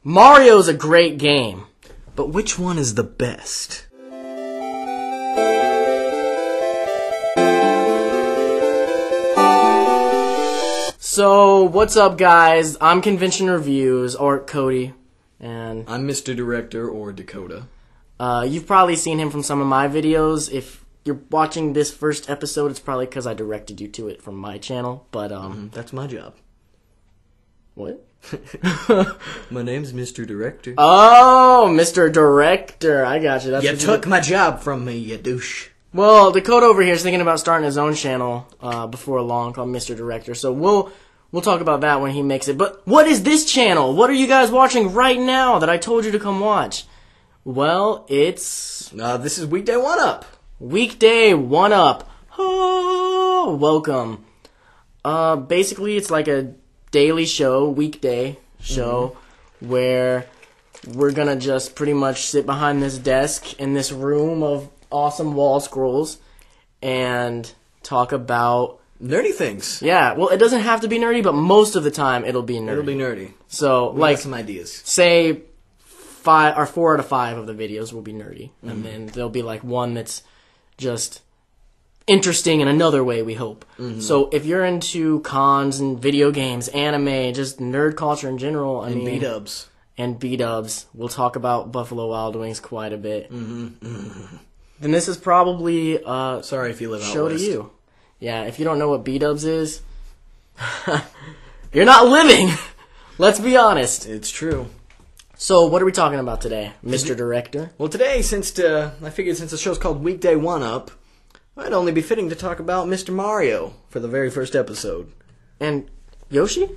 Mario's a great game. But which one is the best? So, what's up, guys? I'm Convention Reviews, or Cody, and I'm Mr. Director, or Dakota. you've probably seen him from some of my videos. If you're watching this first episode, it's probably because I directed you to it from my channel, but, That's my job. What? My name's Mr. Director. Oh, Mr. Director. I got you. That's You what took my job from me, you douche. Well, Dakota over here is thinking about starting his own channel before long called Mr. Director, so we'll talk about that when he makes it. But what is this channel? What are you guys watching right now that I told you to come watch? Well, it's This is Weekday 1-Up. Weekday 1-Up. Oh, welcome. Basically, it's like a daily show, weekday show, where we're gonna just pretty much sit behind this desk in this room of awesome wall scrolls and talk about Nerdy things. yeah, well, it doesn't have to be nerdy, but most of the time it'll be nerdy. It'll be nerdy. So, We like, got some ideas. say 4 out of 5 of the videos will be nerdy, and then there'll be like one that's just interesting in another way, we hope. So if you're into cons and video games, anime, just nerd culture in general, I mean, B-dubs. and B-dubs, we'll talk about Buffalo Wild Wings quite a bit. Then this is probably Sorry if you live out show west. to you. Yeah, if you don't know what B-dubs is, you're not living. Let's be honest. It's true. So what are we talking about today, Mr. Director? Well, today, I figured since the show's called Weekday 1-Up, I'd only be fitting to talk about Mr. Mario for the very first episode. And Yoshi?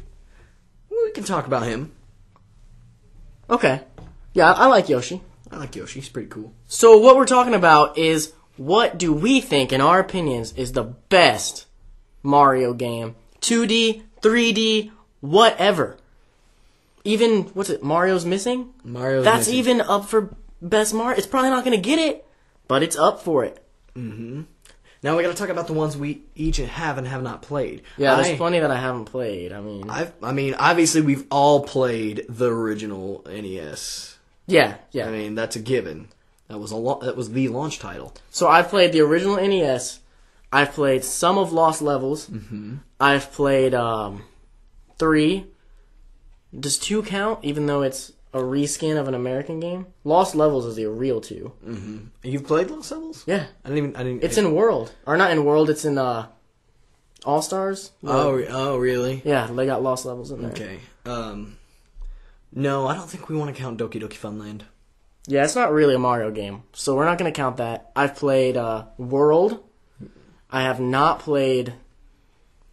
We can talk about him. Okay. Yeah, I like Yoshi. I like Yoshi. He's pretty cool. So what we're talking about is what do we think, in our opinions, is the best Mario game? 2D, 3D, whatever. Even, what's it, Mario's Missing? That's Missing. even up for best Mario. It's probably not going to get it, but it's up for it. Now we gotta talk about the ones we each have and have not played. Yeah, there's plenty that I haven't played. I mean, Obviously we've all played the original NES. yeah. I mean, that's a given. That was the launch title. So I've played the original NES. I've played some of Lost Levels. I've played 3. Does 2 count, even though it's a reskin of an American game? Lost Levels is the real 2. You've played Lost Levels? Yeah. I didn't. It's in World. Or not in World, it's in All-Stars. Oh, really? Yeah, they got Lost Levels in there. Okay. No, I don't think we want to count Doki Doki Funland. Yeah, it's not really a Mario game, so we're not going to count that. I've played World. I have not played,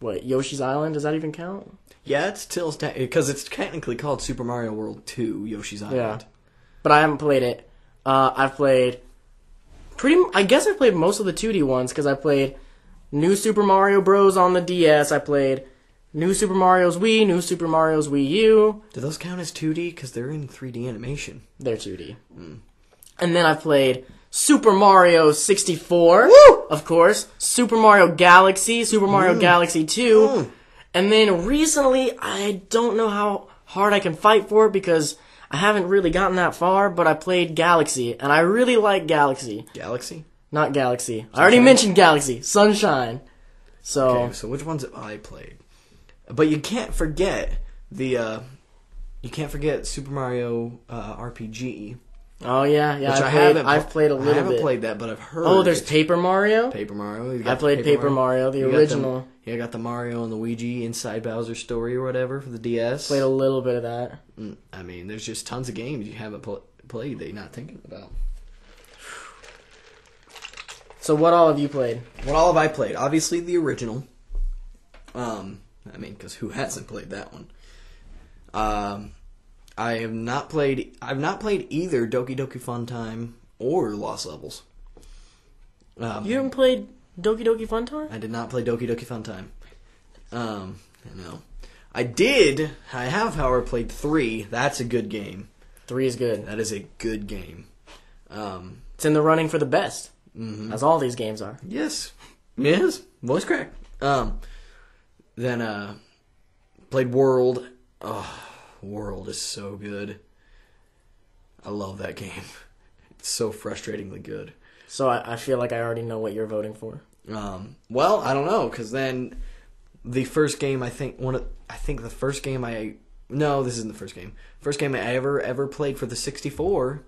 Yoshi's Island? Does that even count? Yeah, it's still because it's technically called Super Mario World 2: Yoshi's Island. Yeah, but I haven't played it. I've played I guess I've played most of the 2D ones because I played New Super Mario Bros. On the DS. I played New Super Mario's Wii, New Super Mario's Wii U. Do those count as 2D? Because they're in 3D animation. They're 2D. And then I played Super Mario 64. Woo! Of course. Super Mario Galaxy, Super Mario Galaxy 2. And then recently, I don't know how hard I can fight for it because I haven't really gotten that far, but I played Galaxy, and I really like Galaxy. Galaxy? Not Galaxy. I already mentioned Galaxy. Sunshine. So, Okay, so which ones have I played? But you can't forget Super Mario RPG. oh yeah, Which I've played a little bit. I haven't played that, but I've heard. Oh, there's Paper Mario? Paper Mario. I played Paper Mario, the original. I got the Mario and Luigi Inside Bowser's Story or whatever for the DS. Played a little bit of that. I mean, there's just tons of games you haven't played that you're not thinking about. So what all have you played? What all have I played? Obviously the original. Because who hasn't played that one? I've not played either Doki Doki Fun Time or Lost Levels. You haven't played Doki Doki Fun Time? I did not play Doki Doki Fun Time. I know. I have, however, played 3. That's a good game. 3 is good. That is a good game. It's in the running for the best. As all these games are. Yes. Voice crack. Then, played World. Oh, World is so good. I love that game. It's so frustratingly good. So I feel like I already know what you're voting for. Well, I don't know, because then the first game, I think the first game no, this isn't the first game. First game I ever played for the 64,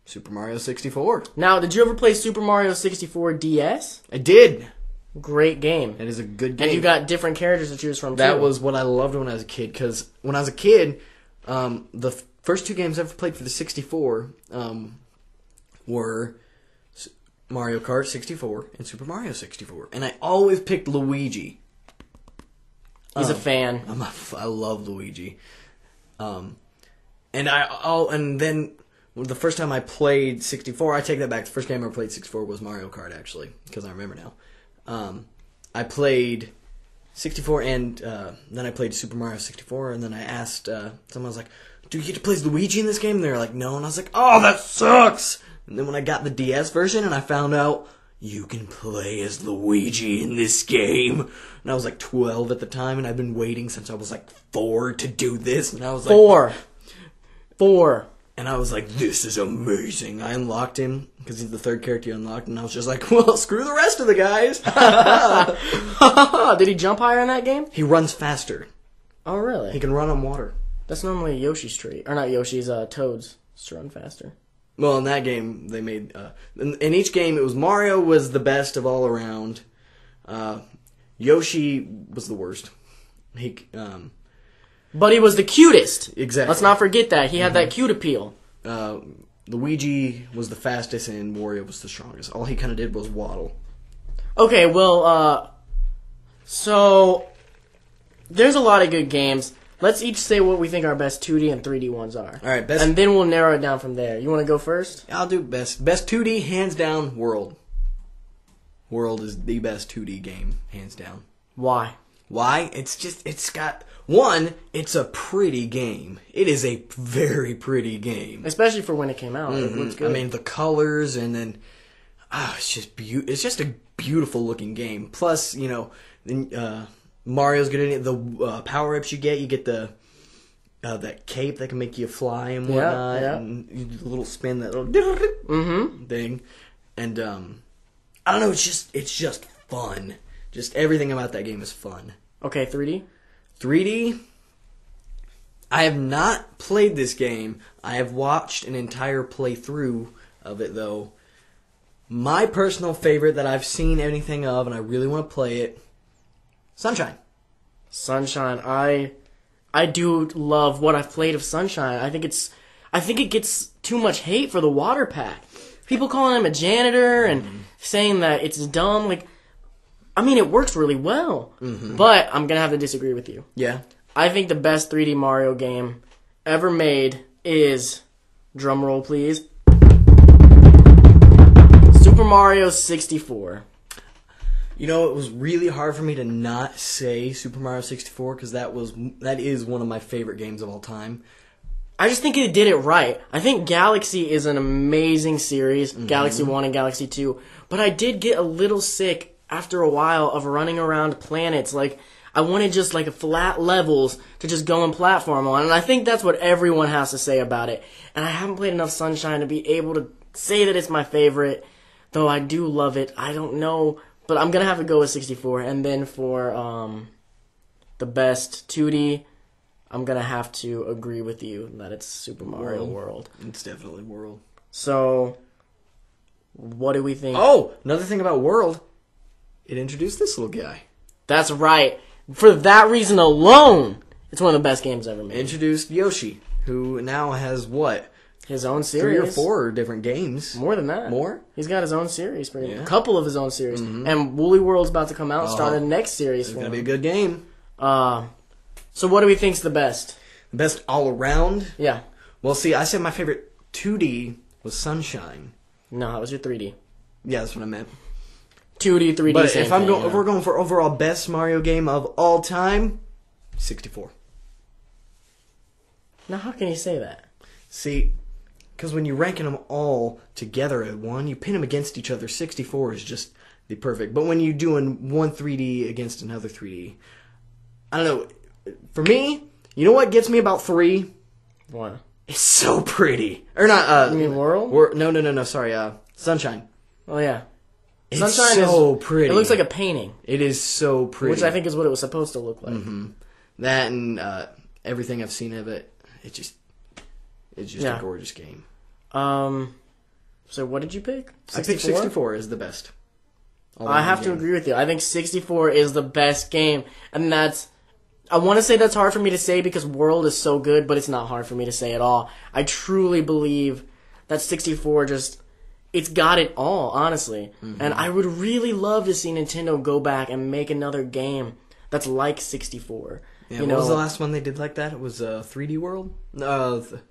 Super Mario 64. Now, did you ever play Super Mario 64 DS? I did. Great game. It is a good game. And you got different characters to choose from, too. That was what I loved when I was a kid, because when I was a kid, the first two games I ever played for the 64 were Mario Kart 64 and Super Mario 64. And I always picked Luigi. He's a fan. I love Luigi. And then the first time I played 64, I take that back. The first game I ever played 64 was Mario Kart, actually, because I remember now. I played 64, and then I played Super Mario 64, and then I asked someone, I was like, do you get to play as Luigi in this game? And they were like, no. And I was like, oh, that sucks! And then when I got the DS version and I found out you can play as Luigi in this game, and I was like 12 at the time, and I've been waiting since I was like 4 to do this, and I was like... Four. And I was like, this is amazing. I unlocked him, because he's the third character you unlocked, and I was just like, well, screw the rest of the guys. Did he jump higher in that game? He runs faster. Oh, really? He can run on water. That's normally Yoshi's trait. Or not Yoshi's, Toad's. Just to run faster. Well, in that game, they made... in each game, it was Mario was the best of all around. Yoshi was the worst. But he was the cutest. Exactly. Let's not forget that. He had that cute appeal. Luigi was the fastest, and Wario was the strongest. All he kind of did was waddle. Okay, well, so... There's a lot of good games. Let's each say what we think our best 2D and 3D ones are. All right, best... And then we'll narrow it down from there. You want to go first? I'll do best. Best 2D, hands down, World. World is the best 2D game, hands down. Why? Why? It's got... One, it's a pretty game. It is a very pretty game. Especially for when it came out. Mm-hmm. It looks good. I mean, the colors, and then... it's just a beautiful looking game. Plus, you know... Mario's good in it. The power-ups you get the that cape that can make you fly and whatnot. Yeah. And you do the little spin, that little thing. And I don't know, it's just fun. Just everything about that game is fun. Okay, 3D? 3D? I have not played this game. I have watched an entire playthrough of it, though. My personal favorite that I've seen anything of, and I really want to play it, Sunshine. Sunshine. I do love what I've played of Sunshine. I think it gets too much hate for the water pack. People calling him a janitor and saying that it's dumb. Like, I mean, it works really well. But I'm gonna have to disagree with you. Yeah. I think the best 3D Mario game ever made is, drumroll please, Super Mario 64. You know, it was really hard for me to not say Super Mario 64 because that is one of my favorite games of all time. I just think it did it right. I think Galaxy is an amazing series, Galaxy 1 and Galaxy 2, but I did get a little sick after a while of running around planets. Like, I wanted just like flat levels to just go and platform on, and I think that's what everyone has to say about it. And I haven't played enough Sunshine to be able to say that it's my favorite, though I do love it. I don't know... But I'm going to have to go with 64. And then for the best 2D, I'm going to have to agree with you that it's Super Mario World. It's definitely World. So, what do we think? Oh, another thing about World, it introduced this little guy. That's right. For that reason alone, it's one of the best games ever made. Introduced Yoshi, who now has what? His own series. 3 or 4 different games. More than that. More? He's got his own series. Yeah. A couple of his own series. And Woolly World's about to come out and start a next series for him. It's going to be a good game. So what do we think's the best? The best all around? Yeah. Well, see, I said my favorite 2D was Sunshine. No, that was your 3D. Yeah, that's what I meant. 2D, 3D, but same if thing, if we're going for overall best Mario game of all time, 64. Now, how can you say that? See... Because when you're ranking them all together at one, you pin them against each other. 64 is just the perfect. But when you're doing one 3D against another 3D, I don't know. For me, you know what gets me about 3? What? It's so pretty. Or not, You mean World? No, sorry, Sunshine. Oh yeah. It's Sunshine so is pretty. It looks like a painting, It is so pretty. which I think is what it was supposed to look like. That and everything I've seen of it, it's just Yeah. a gorgeous game. So what did you pick? I picked 64 as the best. I have to agree with you. I think 64 is the best game, and I want to say that's hard for me to say because World is so good, but it's not hard for me to say at all. I truly believe that 64 it's got it all, honestly. And I would really love to see Nintendo go back and make another game that's like 64. Yeah, what was the last one they did like that? It was 3D World? The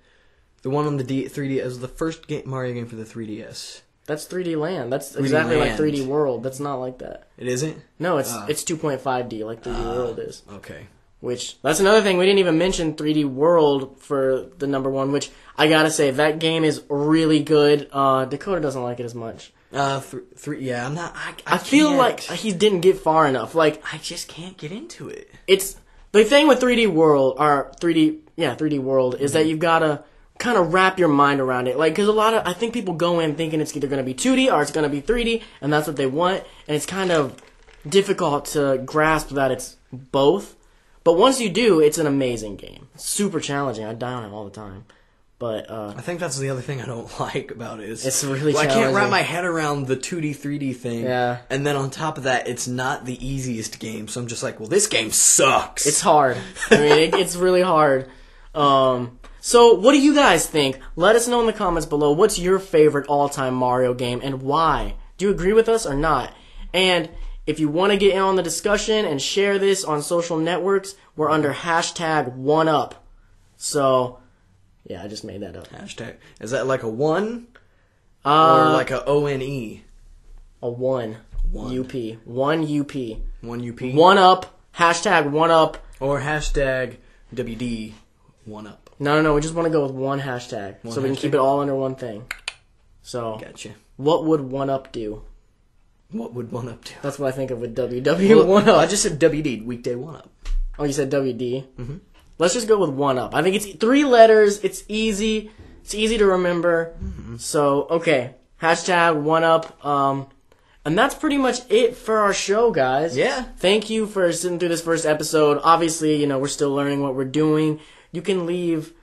one on the 3D. It was the first Mario game for the 3DS. That's 3D Land. That's 3D exactly Land. like 3D World. That's not like that. It isn't? No, it's 2.5D like 3D World is. Okay. Which, that's another thing, we didn't even mention 3D World for the number one, which I gotta say, that game is really good. Dakota doesn't like it as much. Yeah, I'm not. I feel like he didn't get far enough. Like, I just can't get into it. it's, the thing with 3D World, 3D World, is that you've gotta kind of wrap your mind around it. Like, cause I think people go in thinking it's either gonna be 2D or it's gonna be 3D, and that's what they want, and it's kind of difficult to grasp that it's both. But once you do, it's an amazing game. It's super challenging. I die on it all the time. But I think that's the other thing I don't like about it. It's really I challenging. can't wrap my head around the 2D, 3D thing. Yeah. And then on top of that, it's not the easiest game. So I'm just like, well, this game sucks. It's hard. I mean, it's really hard. So what do you guys think? Let us know in the comments below. What's your favorite all-time Mario game and why? Do you agree with us or not? And if you want to get in on the discussion and share this on social networks, we're under #OneUp. So, yeah, I just made that up. Hashtag. Is that like a 1? Or like a ONE? A 1. One. UP. 1 UP. 1 UP? 1UP. #OneUp. Or hashtag WD 1UP. No, we just want to go with one hashtag. So we can keep it all under one thing. So, Gotcha. what would 1UP do? What would 1UP do? That's what I think of with WW. 1UP. I just said WD, Weekday 1UP. Oh, you said WD? Mm-hmm. Let's just go with 1UP. I think it's 3 letters. It's easy. It's easy to remember. Mm-hmm. So, okay. #OneUp. And that's pretty much it for our show, guys. Yeah. Thank you for sitting through this first episode. Obviously, we're still learning what we're doing. You can leave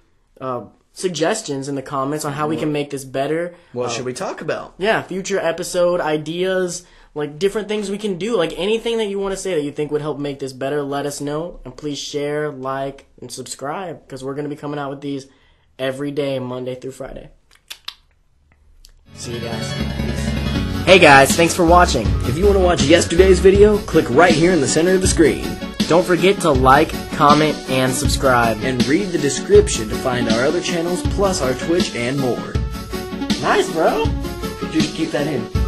suggestions in the comments on how we can make this better. What should we talk about? Yeah, future episode ideas, like different things we can do, like anything that you want to say that you think would help make this better, let us know. And please share, like, and subscribe, because we're going to be coming out with these every day, Monday through Friday. See you guys. Peace. Hey guys, thanks for watching. If you want to watch yesterday's video, click right here in the center of the screen. Don't forget to like, comment, and subscribe. And read the description to find our other channels, plus our Twitch and more. Nice, bro. Just keep that in.